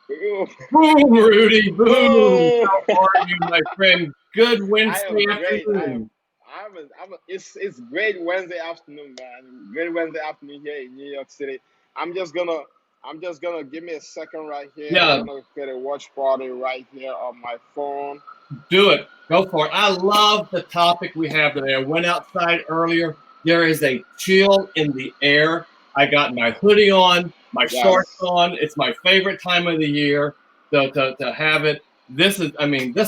Oh, Boom, Rudy, boom. oh. How are you, my friend? Good I Wednesday am great. afternoon. It's great Wednesday afternoon, man. Great Wednesday afternoon here in New York City. I'm just gonna, I'm just gonna give me a second right here. I'm Yeah, gonna create a watch party right here on my phone. do it. Go for it. I love the topic we have today. I went outside earlier. There is a chill in the air. I got my hoodie on, my shorts Yes, on. It's my favorite time of the year to have it. This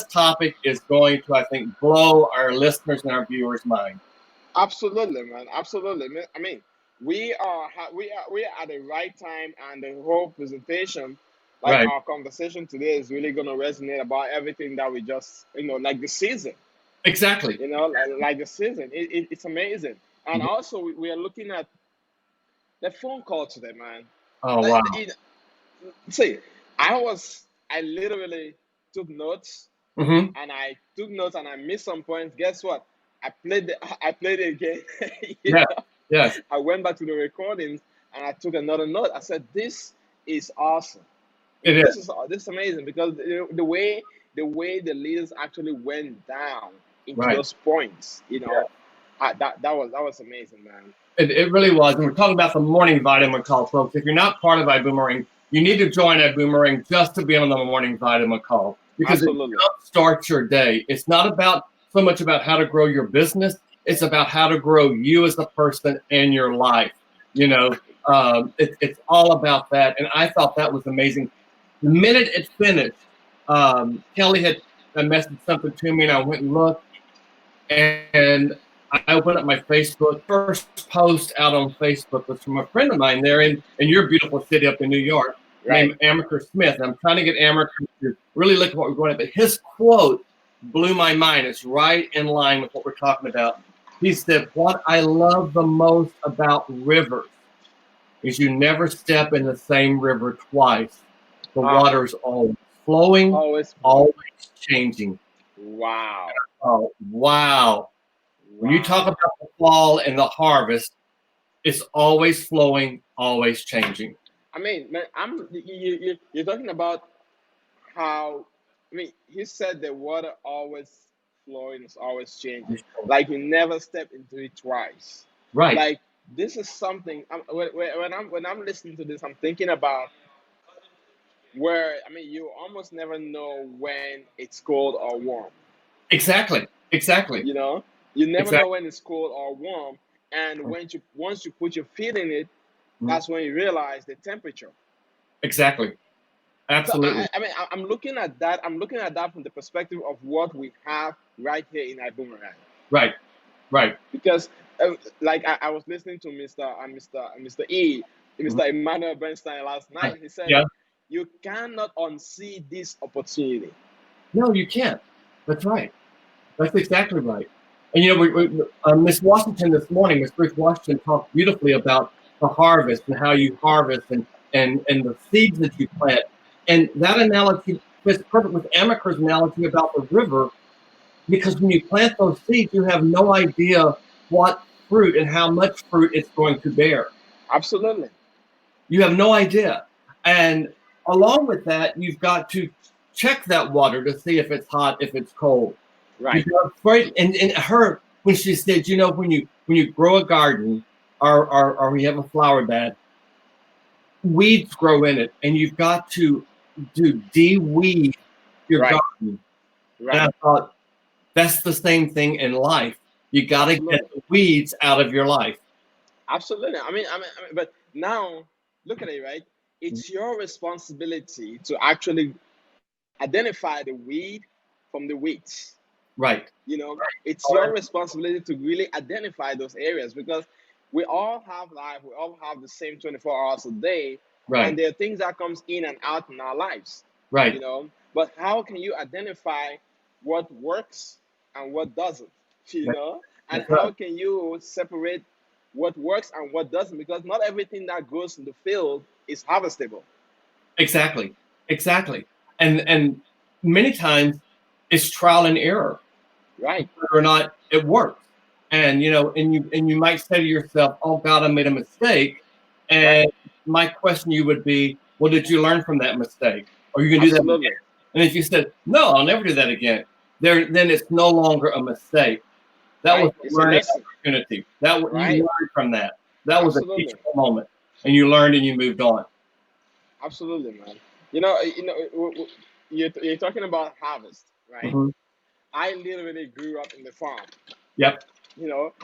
topic is going to, I think, blow our listeners and our viewers' mind. absolutely, man. Absolutely. I mean, we are at the right time, and the whole presentation, like Right. our conversation today, is really gonna resonate about everything that we just, like the season. Exactly. Like the season. It's amazing. And also, we are looking at the phone call today, man. Oh, Like, wow. see, I literally took notes, Hmm. and I missed some points. Guess what? I played it again. you Yes. know, Yes. I went back to the recordings and I took another note. I said, "This is awesome. It is. This is amazing because the way the leaders actually went down into Right. those points. Yeah. That was amazing, man. It really was. And we're talking about the morning vitamin call, folks. If you're not part of iboomerang, you need to join iboomerang just to be on the morning vitamin call because it Absolutely. starts your day. It's not about so much about how to grow your business. It's about how to grow you as a person and your life. You know, it's all about that. And I thought that was amazing. The minute it finished, Kelly had messaged something to me, and I went and looked. And I opened up my Facebook. First post out on Facebook was from a friend of mine there in your beautiful city up in New York, Right. named Amaker Smith. And I'm trying to get Amaker to really look at what we're going at. But his quote blew my mind. It's right in line with what we're talking about. He said, "What I love the most about rivers is you never step in the same river twice. The Ah, water's always flowing, always flowing. always changing." Wow. Oh, wow. When you talk Wow. about the fall and the harvest, it's always flowing, always changing. I mean, man, you're talking about how, I mean, he said the water always flowing is always changing. Like you never step into it twice. Right. Like this is something. When I'm listening to this, I'm thinking about where, I mean, you almost never know when it's cold or warm. Exactly. Exactly. You know, you never know Exactly. when it's cold or warm, and when you once you put your feet in it, that's when you realize the temperature. Exactly. So Absolutely. I'm looking at that. I'm looking at that from the perspective of what we have right here in our boomerang. Right. Right. Because, like I was listening to Mr. E, Mhm. Mr. Emmanuel Bernstein last night. He said, Yeah. "You cannot unsee this opportunity." No, you can't. That's right. That's exactly right. And Miss Washington this morning, Miss Ruth Washington talked beautifully about the harvest and how you harvest and the seeds that you plant. And that analogy fits perfect with Amaker's analogy about the river, because when you plant those seeds, you have no idea what fruit and how much fruit it's going to bear. Absolutely. You have no idea. And along with that, you've got to check that water to see if it's hot, if it's cold. Right. You've got right, and her when she said, when you grow a garden or you have a flower bed, weeds grow in it, and you've got to de-weed your Right. garden. And I Right. thought that's the same thing in life. You got to get Absolutely. the weeds out of your life. Absolutely. But now look at it, right? It's your responsibility to actually identify the weed from the weeds. Right. It's your responsibility to really identify those areas because we all have life. We all have the same 24 hours a day, and Right. there are things that comes in and out in our lives. Right. But how can you identify what works and what doesn't? you Right. know and That's right. how can you separate what works and what doesn't, because not everything that grows in the field is harvestable. Exactly. Exactly. And many times it's trial and error Right. whether or not it works. And you might say to yourself, "Oh God, I made a mistake." Right. And my question to you would be, well, did you learn from that mistake? Or you can do that again? Absolutely. And if you said, no, I'll never do that again, then it's no longer a mistake. That was Right. a It's a learning lesson. opportunity. You Right. learned from that. That was a Absolutely. teachable moment, and you learned and you moved on. Absolutely, man. You're talking about harvest, right? Mm-hmm. I literally grew up in the farm. Yep.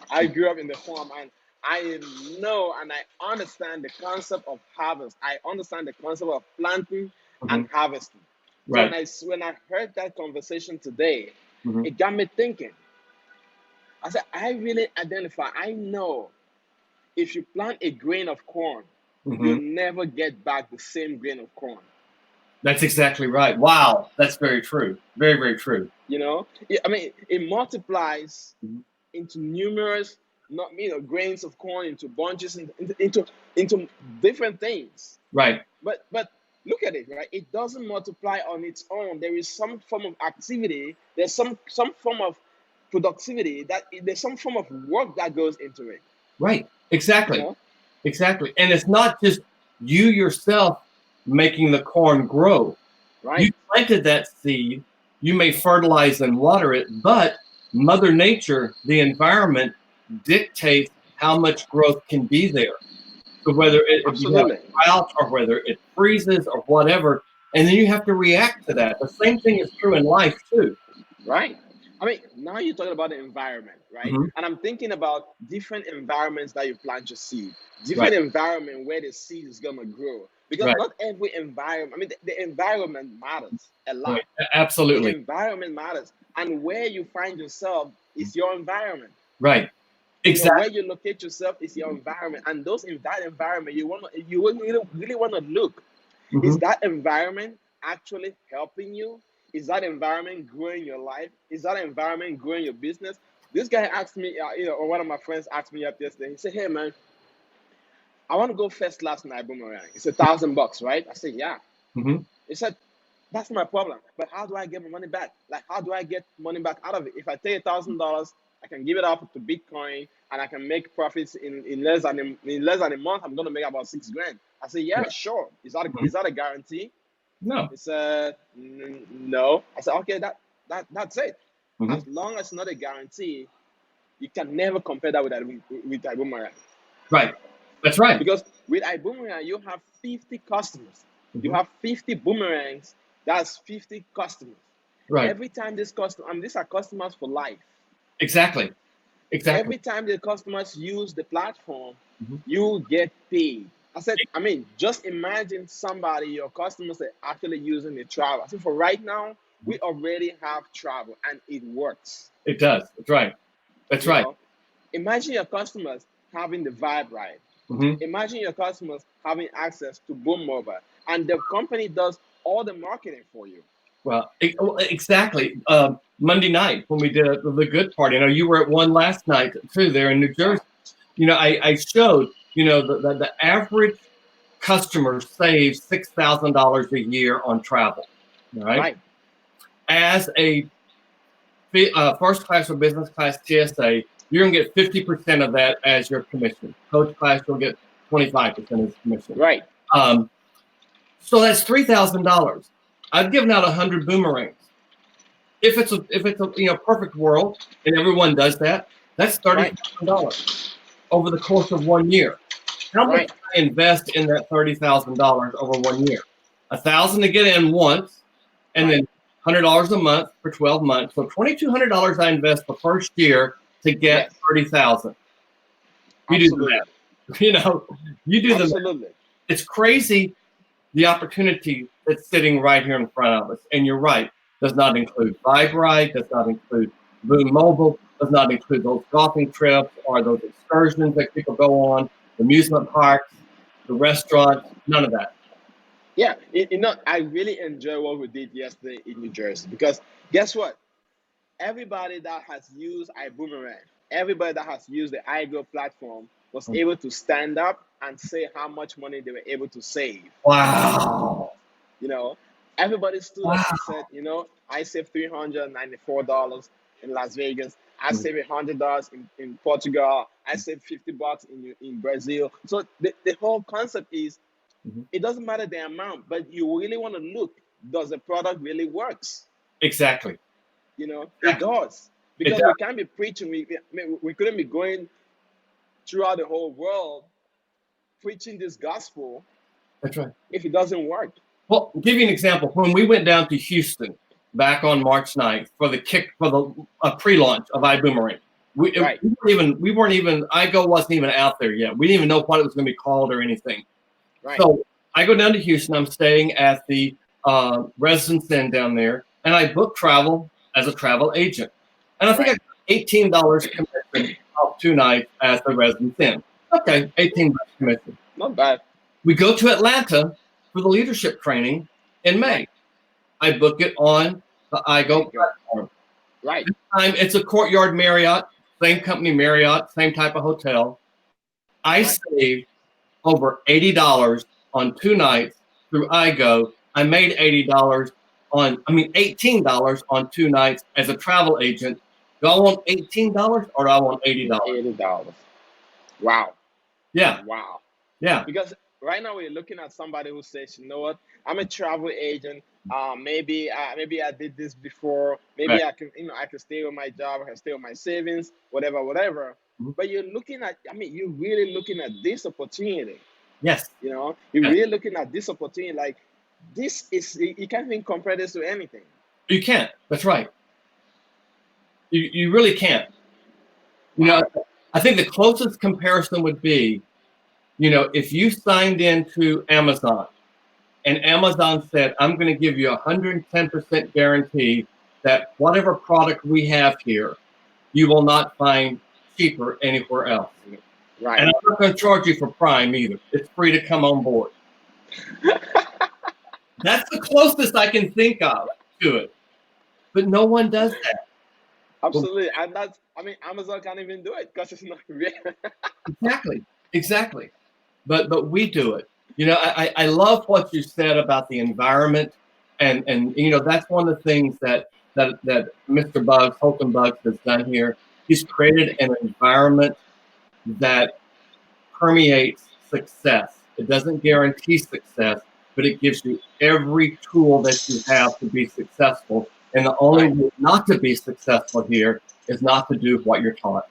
I grew up in the farm, and I know and I understand the concept of harvest. I understand the concept of planting Mm-hmm. and harvesting. So Right. when I heard that conversation today, Mm-hmm. it got me thinking. I said, I really identify. I know if you plant a grain of corn, Mm-hmm. you'll never get back the same grain of corn. That's exactly right. Wow, that's very true. Very, very true. It multiplies Mm-hmm. into numerous, not grains of corn, into bunches, into different things. Right. But look at it, right? It doesn't multiply on its own. There is some form of activity. There's some form of productivity. There's some form of work that goes into it. Right. You Exactly. know, Exactly. And it's not just you yourself making the corn grow. You right? planted that seed, you may fertilize and water it, but Mother Nature, the environment, dictates how much growth can be there. So whether you have Absolutely. drought or whether it freezes or whatever, and then you have to react to that. The same thing is true in life too. Right. Now you're talking about the environment, right? Mm-hmm. And I'm thinking about different environments that you plant your seed, Right. different environment where the seed is gonna grow. Because Right. not every environment, the environment matters a lot. Right. The Absolutely. environment matters, and where you find yourself is your environment. Right. Exactly. Where you locate yourself is your environment, and those in that environment, you really want to look. Mm-hmm. Is that environment actually helping you? Is that environment growing your life? Is that environment growing your business? This guy asked me, or one of my friends asked me up yesterday. He said, "Hey man, I want to go first class in ibüümerang. It's $1,000, right?" I said, "Yeah." Mm-hmm. He said, "That's my problem. But how do I get my money back? Like, how do I get money back out of it? If I take $1,000, I can give it up to Bitcoin and I can make profits in less than a month. I'm gonna make about $6,000." I said, "Yeah, Right. sure. Mm-hmm. Is that a guarantee?" No. He said, "No." I said, "Okay, that's it. Mm-hmm. As long as it's not a guarantee, you can never compare that with ibüümerang. Right. That's right. Because with ibüümerang, you have 50 customers. You Mm-hmm. have 50 boomerangs. That's 50 customers. Right. Every time these are customers for life. Exactly. Exactly. Every time the customers use the platform, Mm-hmm. you get paid." I said, just imagine your customers are actually using the travel. I said, for right now, we already have travel and it works. It does. That's right. That's right. Imagine your customers having the vibe ride. Mm-hmm. Imagine your customers having access to Boom Mobile, and the company does all the marketing for you. Well, exactly. Monday night when we did the good party, I know you were at one last night too there in New Jersey. Yeah. I showed, the average customer saves $6,000 a year on travel. Right. As a first class or business class TSA, you're going to get 50% of that as your commission. Coach class, you'll get 25% as commission. Right. So that's $3,000. I've given out 100 boomerangs. If it's a perfect world and everyone does that, that's $30,000 over the course of 1 year. How much can I invest in that $30,000 over 1 year? $1,000 to get in once, and then $100 a month for 12 months. So $2,200 I invest the first year to get $30,000. You do the math. You do the math. It's crazy the opportunity that's sitting right here in front of us. And you're right. Does not include Vibe Ride, does not include Boom Mobile, does not include those golfing trips or those excursions that people go on, the amusement parks, the restaurants, none of that. Yeah, I really enjoy what we did yesterday in New Jersey, because guess what? Everybody that has used ibüümerang, everybody that has used the iGo platform was able to stand up and say how much money they were able to save. Wow. Everybody stood up and said, I saved $394 in Las Vegas. I saved $100 in Portugal. I saved $50 in Brazil. So the whole concept is, it doesn't matter the amount, but you really want to look. does the product really works? Exactly. You know, it Exactly. does. It Because does. we can't be preaching. We couldn't be going throughout the whole world preaching this gospel That's right. if it doesn't work. Well, I'll give you an example. When we went down to Houston back on March 9th for the pre-launch of iboomerang, Right, we weren't even iGo wasn't even out there yet. We didn't even know what it was going to be called or anything. right, So I go down to Houston. I'm staying at the Residence Inn down there, and I book travel as a travel agent. And I think I right. got $18 commission off 2 nights at the Residence Inn. Okay, $18 commission. Not bad. We go to Atlanta for the leadership training in May. Right. I book it on the There you iGo go. platform. Right, This time it's a Courtyard Marriott, same company Marriott, same type of hotel. I right. saved over $80 on 2 nights through iGo. I made $18 on 2 nights as a travel agent. Do I want $18 or do I want $80? $80. Wow, Yeah, wow. yeah, Because right now we're looking at somebody who says, you know what, I'm a travel agent. Maybe I did this before. right. Maybe I can, I can stay with my job. I can stay with my savings, whatever, whatever. Mhm. But you're looking at, you're really looking at this opportunity. Yes, You're yes. really looking at this opportunity. Like this is, you can't even compare this to anything. You can't. That's right. You really can't. You know, Wow. I think the closest comparison would be, if you signed into Amazon and Amazon said, I'm going to give you 110% guarantee that whatever product we have here, you will not find cheaper anywhere else. Right. And I'm not going to charge you for Prime either. It's free to come on board. That's the closest I can think of to it. But no one does that. Absolutely. And that's, Amazon can't even do it because it's not real. Exactly. But we do it. I love what you said about the environment, and that's one of the things that Mr. Bugs, Holton Bugs, has done here. He's created an environment that permeates success. It doesn't guarantee success, but it gives you every tool that you have to be successful. And the only Right. way not to be successful here is not to do what you're taught.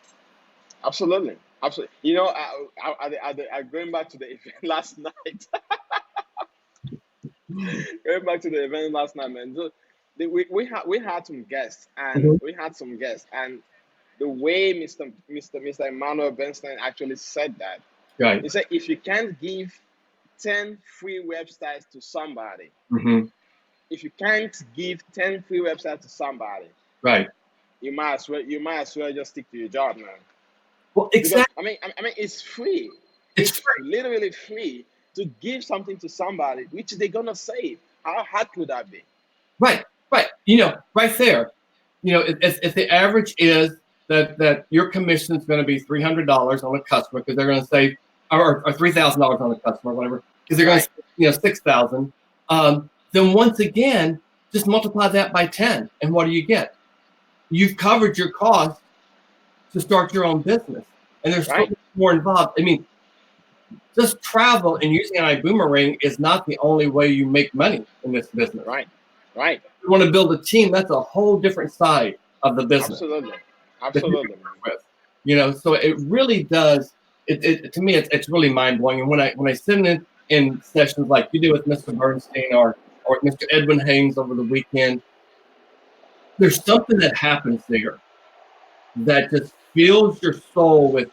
Absolutely. Absolutely. Going back to the event last night. Going back to the event last night, man. We had some guests, and Mhm. the way Mr. Emmanuel Bernstein actually said that, Right. he said, if you can't give 10 free websites to somebody, Hmm. if you can't give 10 free websites to somebody, Right. you might as well just stick to your job, man. Well, Because exactly. it's free. It's It's free. literally free to give something to somebody which they're gonna save. How hard could that be? Right. Right. Right there. If the average is that your commission is going to be $300 on a customer because they're going to say, or $3,000 on a customer, whatever, because they're going to Right, say, 6,000. Then once again, just multiply that by 10, and what do you get? You've covered your cost to start your own business, and there's so right, much more involved. Just travel and using an iboomerang is not the only way you make money in this business. right, right. You want to build a team, that's a whole different side of the business Absolutely, that you absolutely, can man. work with. So it really does. To me, it's really mind blowing. And when I sit in sessions like you do with Mr. Bernstein or Mr. Edwin Haynes over the weekend, there's something that happens there that just fills your soul with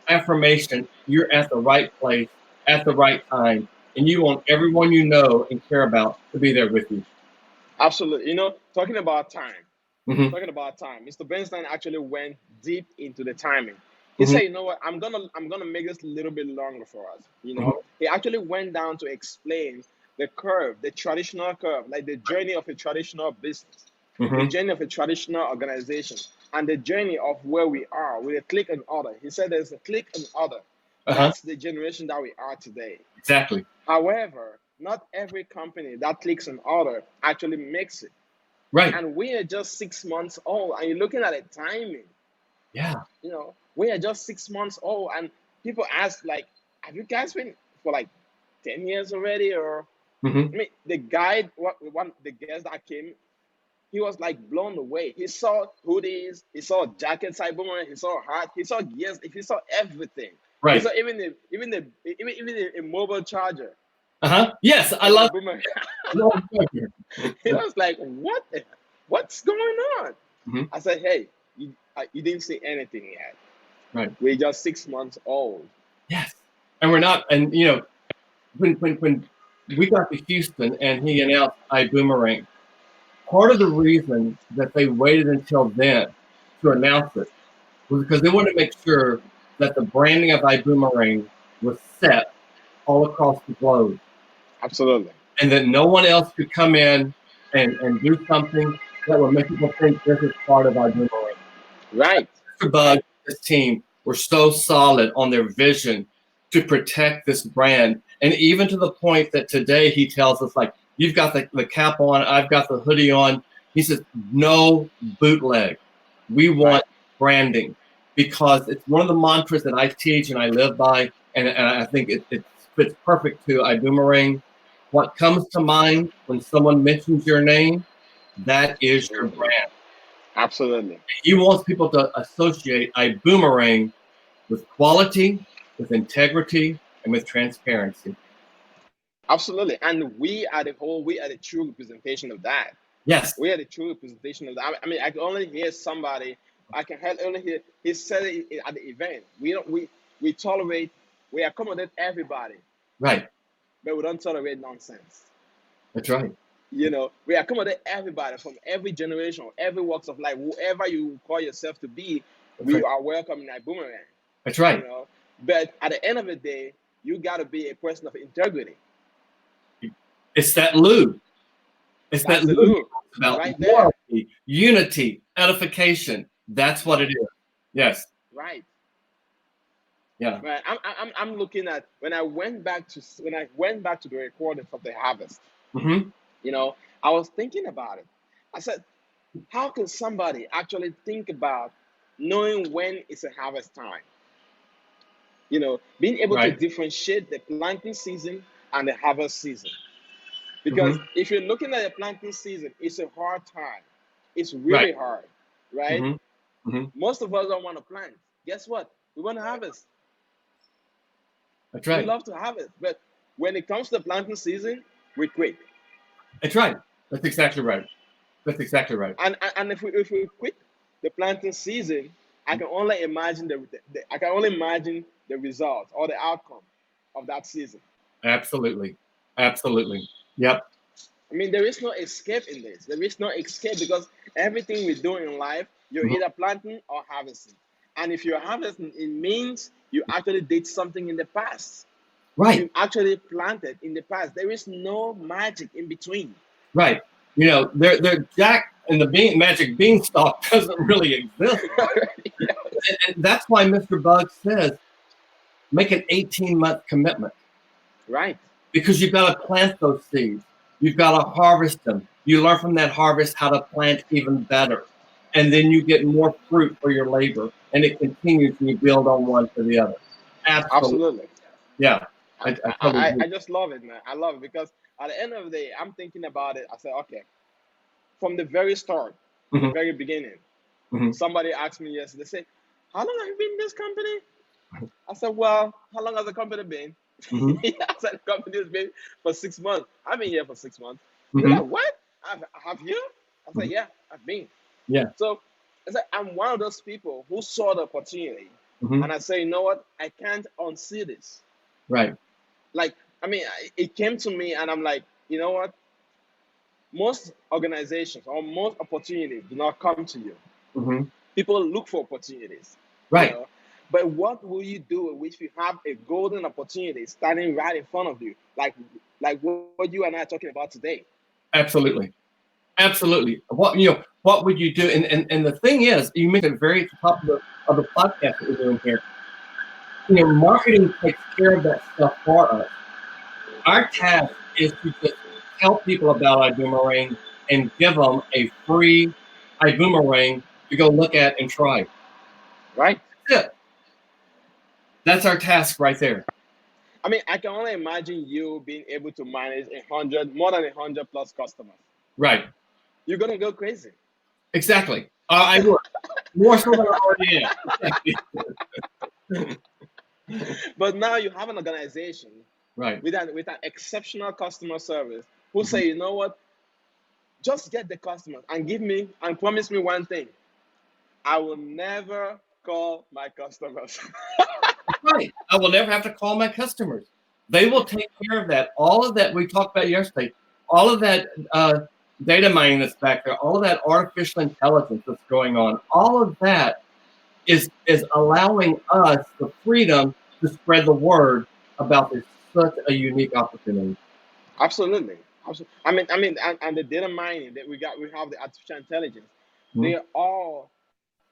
affirmation. You're at the right place at the right time, and you want everyone you know and care about to be there with you. Absolutely. Hmm. Talking about time. Mr. Bernstein actually went deep into the timing. He Hmm. said, you know what, I'm gonna make this a little bit longer for us. Hmm. He actually went down to explain the curve, the traditional curve, like the journey of a traditional business, the Hmm. journey of a traditional organization, and the journey of where we are with a click and order. He said there's a click and order. Uh-huh. That's the generation that we are today. Exactly. However, not every company that clicks and order actually makes it. Right. And we are just 6 months old, and you're looking at the timing. Yeah. We are just 6 months old, and people ask, like, have you guys been for like 10 years already, or Mm-hmm. I mean, the guy, one the guest that came, he was like blown away. He saw hoodies, he saw jackets, he saw hat, he saw gears, he saw everything. He Right. saw even a mobile charger Uh-huh. Yes, I for my love boomerang. it. He was like, what's going on? Mm-hmm. I said, hey, you didn't see anything yet. Right. We're just 6 months old. Yes. And we're not, and when we got to Houston and he announced iboomerang, part of the reason that they waited until then to announce it was because they wanted to make sure that the branding of iboomerang was set all across the globe, Absolutely. and that no one else could come in and do something that would make people think this is part of iboomerang. Right. Mr. Bug Right. and his team were so solid on their vision to protect this brand. And even to the point that today he tells us, like, you've got the cap on, I've got the hoodie on. He says, no bootleg. We want Right. branding, because it's one of the mantras that I teach and I live by. And I think it fits perfect to iboomerang. What comes to mind when someone mentions your name, that is your brand. Absolutely. He wants people to associate iboomerang with quality, with integrity, and with transparency. Absolutely. And we are the true representation of that. Yes. We are the true representation of that. I mean, I can only hear somebody, only hear, he said it at the event. We tolerate, we accommodate everybody, Right. but we don't tolerate nonsense. That's right. We accommodate everybody from every generation, every walks of life, whoever you call yourself to be, That's we right. are welcome in that boomerang. That's right. But at the end of the day, you got to be a person of integrity. It's that lube. It's That's that the lube lube about right there. loyalty, unity, edification. That's what it is. Yes. Right. Yeah. Right. I'm looking at when I went back to the recordings of the harvest. Mm-hmm. I was thinking about it. I said, how can somebody actually think about knowing when it's a harvest time? Being able to Right. differentiate the planting season and the harvest season. Because Mm-hmm. if you're looking at the planting season, it's a hard time. It's Right. really hard, right? Mm-hmm. Mm-hmm. Most of us don't want to plant. Guess what? We want to harvest. That's We right. love to harvest. But when it comes to the planting season, we quit. That's right. That's exactly right. That's exactly right. And if we quit the planting season, I can only imagine the results or the outcome of that season. Absolutely. Absolutely. Yep. I mean, there is no escape in this. There is no escape because everything we do in life, you're Mhm. either planting or harvesting. And if you're harvesting, it means you actually did something in the past. Right. You actually planted in the past. There is no magic in between. Right. They're Jack and the magic beanstalk doesn't really exist. And that's why Mr. Bug says, make an 18-month commitment. Right. Because you've got to plant those seeds. You've got to harvest them. You learn from that harvest how to plant even better. And then you get more fruit for your labor. And it continues and you build on one to the other. Absolutely. Yeah. I just love it, man. I love it because at the end of the day, I'm thinking about it. I said, okay, from the very start, from the very beginning, somebody asked me yesterday, they said, how long have you been in this company? I said, well, how long has the company been? I said, the company has been for 6 months. I've been here for 6 months. They're like, what? Have you? I said, yeah, I've been. Yeah. So I said, I'm one of those people who saw the opportunity. And I say, you know what? I can't unsee this. Right. Like, I mean, it came to me and I'm like, you know what? Most organizations or most opportunities do not come to you. People look for opportunities. Right. But what will you do if you have a golden opportunity standing right in front of you, like what you and I are talking about today? Absolutely. Absolutely. What would you do? And the thing is, you mentioned at the very top of the podcast that we're doing here. Marketing takes care of that stuff for us. Our task is to just tell people about iboomerang and give them a free iboomerang to go look at and try. Right. That's it. That's our task right there. I mean, I can only imagine you being able to manage 100, more than 100 plus customers. Right. You're gonna go crazy. Exactly. I would. More so than I already am. But now you have an organization Right. with an exceptional customer service who Mhm. say, you know what, just get the customers and give me and promise me one thing. I will never call my customers. Right. I will never have to call my customers. They will take care of that. All of that we talked about yesterday, all of that data mining that's back there, all of that artificial intelligence that's going on, all of that is allowing us the freedom to spread the word about this such a unique opportunity. Absolutely. Absolutely. And the data mining that we have the artificial intelligence. Mhm. They're all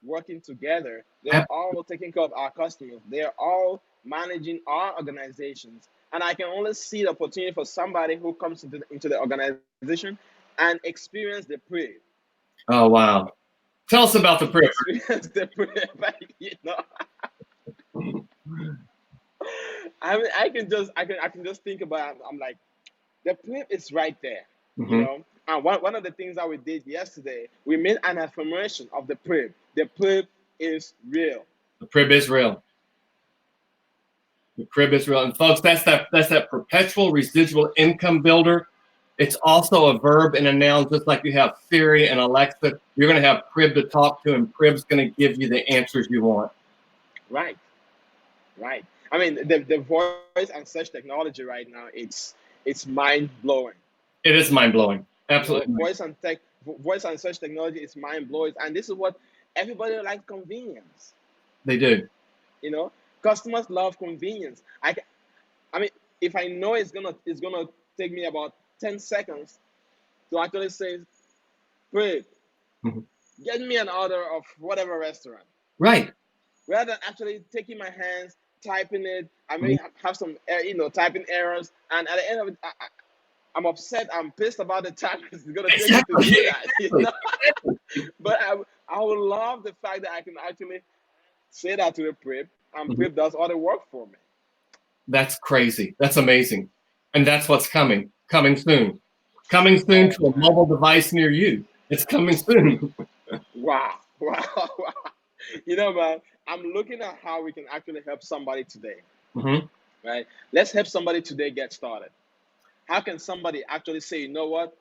working together. They're Ab- all taking care of our customers. They're all managing our organizations. And I can only see the opportunity for somebody who comes into the organization and experience the prayer. Oh wow! Tell us about the prayer. Experience the prayer. Like, I mean, I can just think about it. I'm like, the prayer is right there, you Mm-hmm. know. And one of the things that we did yesterday, we made an affirmation of the prayer. The prayer is real. The crib is real. The crib is real. And folks, that's that perpetual residual income builder. It's also a verb and a noun, just like you have Siri and Alexa. You're going to have Crib to talk to, and Crib's going to give you the answers you want. Right, right. I mean, the voice and search technology right now, it's mind blowing. It is mind blowing. You know, Absolutely. voice and search technology is mind blowing, and this is what everybody likes: convenience. They do. You know, customers love convenience. I mean, if I know it's gonna take me about 10 seconds to actually say, "Great, Mhm. get me an order of whatever restaurant," Right. rather than actually taking my hands, typing it. I may Mhm. have some, typing errors, and at the end of it, I'm upset. I'm pissed about the time it's gonna take me to Exactly. do that. Exactly. But I would love the fact that I can actually say that to the prep, and Mhm. prep does all the work for me. That's crazy. That's amazing. And that's what's coming. Coming soon. Coming soon Oh to a man. mobile device near you. It's coming soon. Wow. Wow. Wow. You know, man, I'm looking at how we can actually help somebody today, Mhm. right? Let's help somebody today get started. How can somebody actually say, you know what?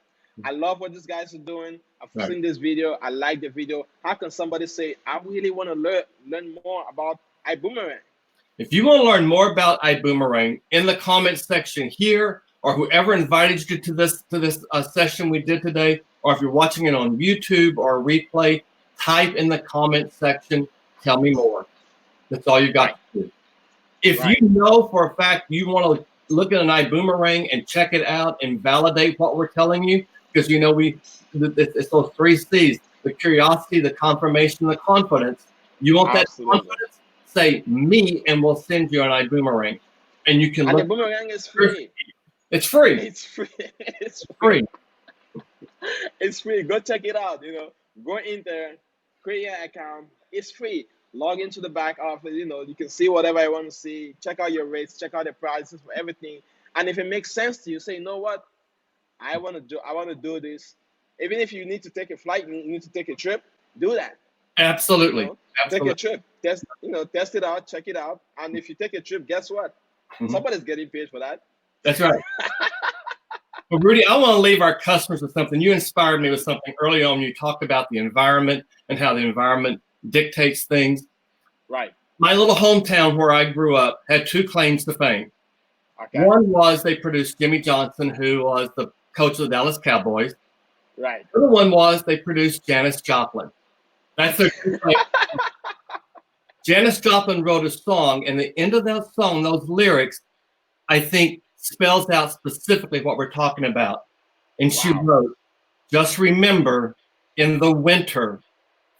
I love what these guys are doing. I've Right. seen this video. I like the video. How can somebody say, I really want to learn more about iboomerang? If you want to learn more about iboomerang, in the comments section here, or whoever invited you to this session we did today, or if you're watching it on YouTube or a replay, type in the comment section, tell me more. That's all you got Right. to do. If you Right. know for a fact you want to look at an iboomerang and check it out and validate what we're telling you, because it's those 3 C's: the curiosity, the confirmation, the confidence. You want that Absolutely. confidence? Say me, and we'll send you an iboomerang, and you can And the look. boomerang is free. It's free. It's free. It's It's free. free. It's free. Go check it out. Go in there, create your account. It's free. Log into the back office. You can see whatever you want to see. Check out your rates. Check out the prices for everything. And if it makes sense to you, say, you know what? I want to do. I want to do this. Even if you need to take a flight, you need to take a trip. Do that. You Absolutely. know, take a Absolutely. trip. Test it out. Check it out. And if you take a trip, guess what? Mhm. Somebody's getting paid for that. That's right. Well, Rudy, I want to leave our customers with something. You inspired me with something early on. You talked about the environment and how the environment dictates things. Right. My little hometown where I grew up had 2 claims to fame. Okay. One was they produced Jimmy Johnson, who was the coach of the Dallas Cowboys. Right. The other one was they produced Janis Joplin. That's their 2 claims. Janis Joplin wrote a song, and the end of that song, those lyrics, I think, spells out specifically what we're talking about. And she Wow. wrote, "Just remember, in the winter,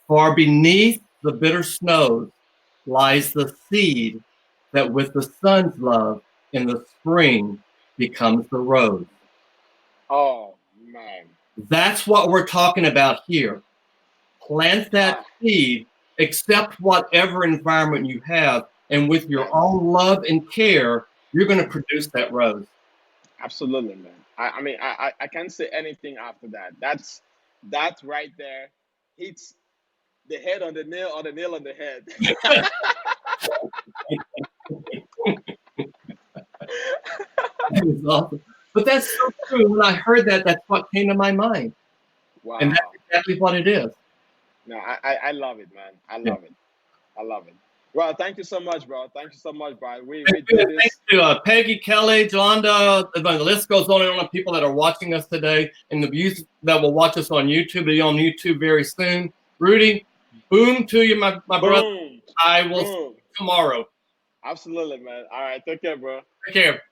far beneath the bitter snows, lies the seed that with the sun's love in the spring becomes the rose." Oh man. That's what we're talking about here. Plant that Ah, seed, accept whatever environment you have, and with your man. own love and care, you're going to produce that rose. Absolutely, man. I mean, I can't say anything after that. That's right there. Hits the head on the nail or the nail on the head. That is awesome. But that's so true. When I heard that, that's what came to my mind. Wow. And that's exactly what it is. No, I love it, man. I love it. I love it. Well, thank you so much, bro. Thank you so much, Bart. We did this. Thanks to Peggy, Kelly, Jolanda. The list goes on and on of people that are watching us today, and the views that will watch us on YouTube. Be on YouTube very soon. Rudy, boom to you, my brother. I will see you tomorrow. Absolutely, man. All right. Take care, bro. Take care.